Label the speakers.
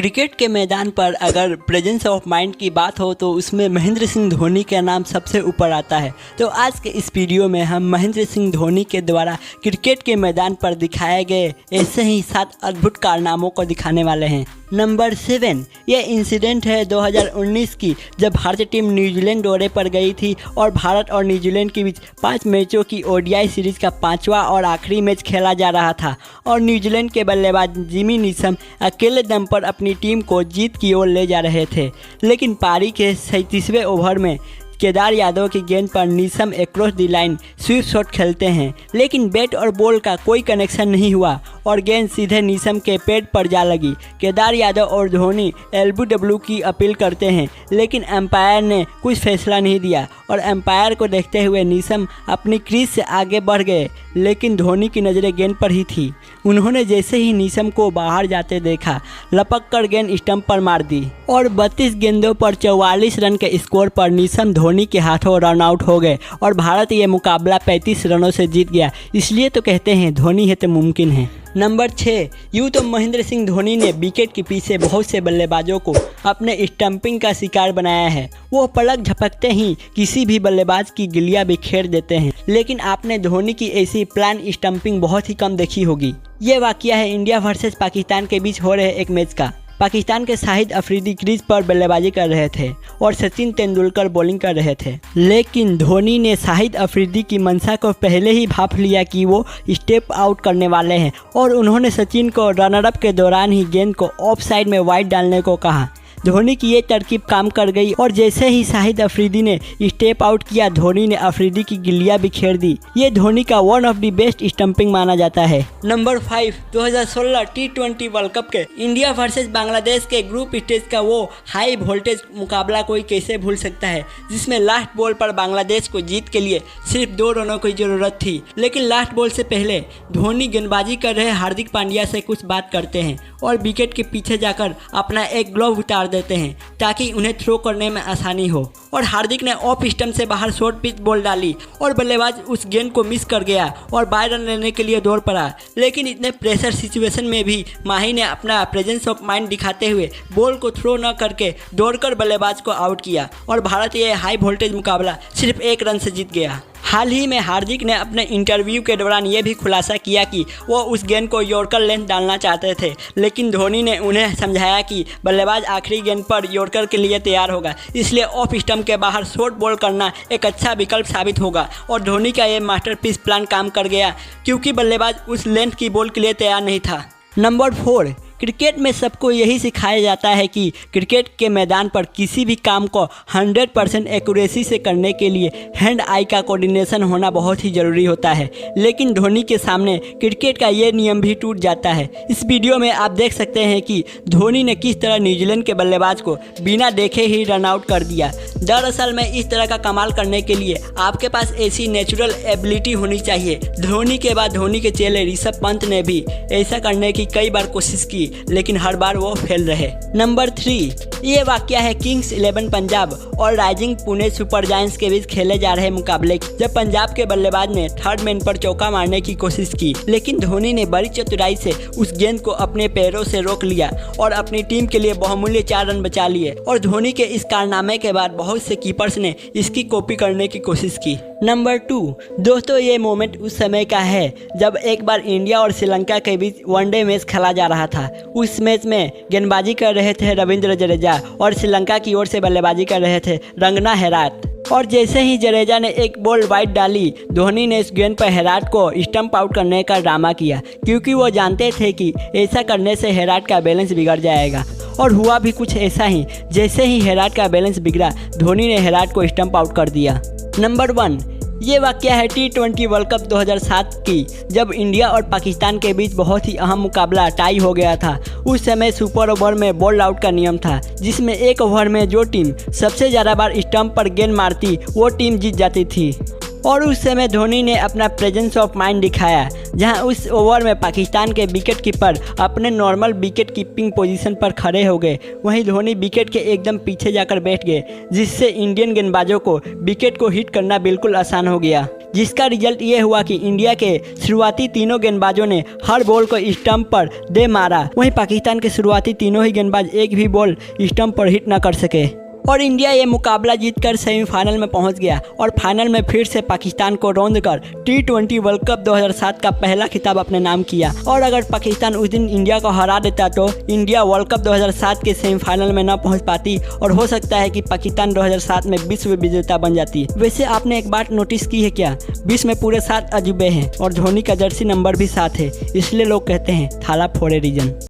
Speaker 1: Cricket के मैदान पर अगर प्रेजेंस ऑफ माइंड की बात हो तो उसमें महेंद्र सिंह धोनी का नाम सबसे ऊपर आता है। तो आज के इस वीडियो में हम महेंद्र सिंह धोनी के द्वारा क्रिकेट के मैदान पर दिखाए गए ऐसे ही 7 अद्भुत कारनामों को दिखाने वाले हैं। नंबर 7, ये इंसिडेंट है 2019 की, जब भारतीय टीम न्यूजीलैंड दौरे पर गई थी और भारत और न्यूजीलैंड के बीच 5 मैचों की ओडीआई सीरीज का 5वां और आखिरी मैच खेला जा रहा था और न्यूजीलैंड के बल्लेबाज जिमी नीशम अकेले दम पर अपनी टीम को जीत की ओर ले जा रहे थे। लेकिन पारी के 37वें ओवर में केदार यादव की गेंद पर Neesham across the line sweep shot खेलते हैं, लेकिन बैट और बॉल का कोई कनेक्शन नहीं हुआ और गेंद सीधे नीशम के पेट पर जा लगी। केदार यादव और धोनी एलबीडब्ल्यू की अपील करते हैं, लेकिन एम्पायर ने कुछ फैसला नहीं दिया और एम्पायर को देखते हुए नीशम अपनी क्रीज से आगे बढ़ गए, लेकिन धोनी की नज़रें गेंद पर ही थी। उन्होंने जैसे ही नीशम को बाहर जाते देखा, लपक कर गेंद स्टंप पर मार दी और 32 गेंदों पर 44 रन के स्कोर पर नीशम धोनी के हाथों रन आउट हो गए और भारत ये मुकाबला 35 रनों से जीत गया। इसलिए तो कहते हैं धोनी है तो मुमकिन है। नंबर 6, यूँ तो महेंद्र सिंह धोनी ने विकेट के पीछे बहुत से बल्लेबाजों को अपने स्टंपिंग का शिकार बनाया है। वो पलक झपकते ही किसी भी बल्लेबाज की गिलियां बिखेर देते हैं, लेकिन आपने धोनी की ऐसी प्लान स्टंपिंग बहुत ही कम देखी होगी। ये वाकया है इंडिया वर्सेस पाकिस्तान के बीच हो रहे एक मैच का। पाकिस्तान के शाहिद अफरीदी क्रीज पर बल्लेबाजी कर रहे थे और सचिन तेंदुलकर बॉलिंग कर रहे थे, लेकिन धोनी ने शाहिद अफरीदी की मंशा को पहले ही भांप लिया कि वो स्टेप आउट करने वाले हैं और उन्होंने सचिन को रनरअप के दौरान ही गेंद को ऑफ साइड में वाइड डालने को कहा। धोनी की ये तरकीब काम कर गई और जैसे ही शाहिद अफरीदी ने स्टेप आउट किया, धोनी ने अफरीदी की गिल्लियां बिखेर दी। ये धोनी का one of the best stumping माना जाता है। नंबर 5, 2016 T20 वर्ल्ड कप के इंडिया वर्सेस बांग्लादेश के ग्रुप स्टेज का वो हाई वोल्टेज मुकाबला कोई कैसे भूल सकता है, जिसमें लास्ट बॉल पर बांग्लादेश को जीत के लिए सिर्फ 2 रनों की जरूरत थी। लेकिन लास्ट बॉल से पहले धोनी गेंदबाजी कर रहे हार्दिक पांड्या से कुछ बात करते हैं और विकेट के पीछे जाकर अपना एक ग्लोव उतार देते हैं ताकि उन्हें थ्रो करने में आसानी हो और हार्दिक ने ऑफ स्टंप से बाहर शॉर्ट पिच बॉल डाली और बल्लेबाज उस गेंद को मिस कर गया और 12 रन लेने के लिए दौड़ पड़ा। लेकिन इतने प्रेशर सिचुएशन में भी माही ने अपना प्रेजेंस ऑफ माइंड दिखाते हुए बॉल को थ्रो न करके दौड़कर बल्लेबाज को आउट किया और भारत ये हाई वोल्टेज मुकाबला सिर्फ 1 रन से जीत गया। हाल ही में हार्दिक ने अपने इंटरव्यू के दौरान ये भी खुलासा किया कि वो उस गेंद को यॉर्कर लेंथ डालना चाहते थे, लेकिन धोनी ने उन्हें समझाया कि बल्लेबाज आखिरी गेंद पर यॉर्कर के लिए तैयार होगा, इसलिए ऑफ स्टंप के बाहर शॉर्ट बॉल करना एक अच्छा विकल्प साबित होगा और धोनी का ये मास्टरपीस प्लान काम कर गया क्योंकि बल्लेबाज उस लेंथ की बॉल के लिए तैयार नहीं था। नंबर 4, क्रिकेट में सबको यही सिखाया जाता है कि क्रिकेट के मैदान पर किसी भी काम को 100% एक्यूरेसी से करने के लिए हैंड आई का कोऑर्डिनेशन होना बहुत ही ज़रूरी होता है, लेकिन धोनी के सामने क्रिकेट का ये नियम भी टूट जाता है। इस वीडियो में आप देख सकते हैं कि धोनी ने किस तरह न्यूजीलैंड के बल्लेबाज को बिना देखे ही रन आउट कर दिया। दरअसल में इस तरह का कमाल करने के लिए आपके पास ऐसी नेचुरल एबिलिटी होनी चाहिए। धोनी के बाद धोनी के चेले ऋषभ पंत ने भी ऐसा करने की कई बार कोशिश की, लेकिन हर बार वो फेल रहे। नंबर 3, ये वाकया है किंग्स 11 पंजाब और राइजिंग पुणे सुपर जायंट्स के बीच खेले जा रहे मुकाबले, जब पंजाब के बल्लेबाज ने थर्ड मैन पर चौका मारने की कोशिश की, लेकिन धोनी ने बड़ी चतुराई से उस गेंद को अपने पैरों से रोक लिया और अपनी टीम के लिए बहुमूल्य 4 रन बचा लिए और धोनी के इस कारनामे के बाद बहुत से कीपर्स ने इसकी कॉपी करने की कोशिश की। नंबर 2, दोस्तों ये मोमेंट उस समय का है जब एक बार इंडिया और श्रीलंका के बीच वनडे मैच खेला जा रहा था। उस मैच में गेंदबाजी कर रहे थे रविंद्र जडेजा और श्रीलंका की ओर से बल्लेबाजी कर रहे थे रंगना हेराथ और जैसे ही जडेजा ने एक बॉल वाइड डाली, धोनी ने इस गेंद पर हेराथ को स्टंप आउट करने का ड्रामा किया क्योंकि वो जानते थे कि ऐसा करने से हेराथ का बैलेंस बिगड़ जाएगा और हुआ भी कुछ ऐसा ही। जैसे ही हेराथ का बैलेंस बिगड़ा, धोनी ने हेराथ को स्टंप आउट कर दिया। नंबर 1, ये वाकया है T20 वर्ल्ड कप 2007 की, जब इंडिया और पाकिस्तान के बीच बहुत ही अहम मुकाबला टाई हो गया था। उस समय सुपर ओवर में बॉल आउट का नियम था, जिसमें एक ओवर में जो टीम सबसे ज़्यादा बार स्टंप पर गेंद मारती वो टीम जीत जाती थी और उस समय धोनी ने अपना प्रेजेंस ऑफ माइंड दिखाया। जहां उस ओवर में पाकिस्तान के विकेट कीपर अपने नॉर्मल विकेट कीपिंग पोजीशन पर खड़े हो गए। वहीं धोनी विकेट के एकदम पीछे जाकर बैठ गए, जिससे इंडियन गेंदबाजों को विकेट को हिट करना बिल्कुल आसान हो गया, जिसका रिजल्ट ये हुआ कि इंडिया के शुरुआती तीनों गेंदबाजों ने हर बॉल को स्टंप पर दे मारा। वहीं पाकिस्तान के शुरुआती तीनों ही गेंदबाज एक भी बॉल स्टंप पर हिट न कर सके और इंडिया ये मुकाबला जीतकर सेमीफाइनल में पहुंच गया और फाइनल में फिर से पाकिस्तान को रौंद कर T20 वर्ल्ड कप 2007 का पहला खिताब अपने नाम किया। और अगर पाकिस्तान उस दिन इंडिया को हरा देता तो इंडिया वर्ल्ड कप 2007 के सेमीफाइनल में न पहुंच पाती और हो सकता है कि पाकिस्तान 2007 में विश्व विजेता बन जाती। वैसे आपने एक बात नोटिस की है क्या, विश्व में पूरे 7 अजूबे हैं और धोनी का जर्सी नंबर भी 7 है, इसलिए लोग कहते हैं थाला फोर ए रीजन।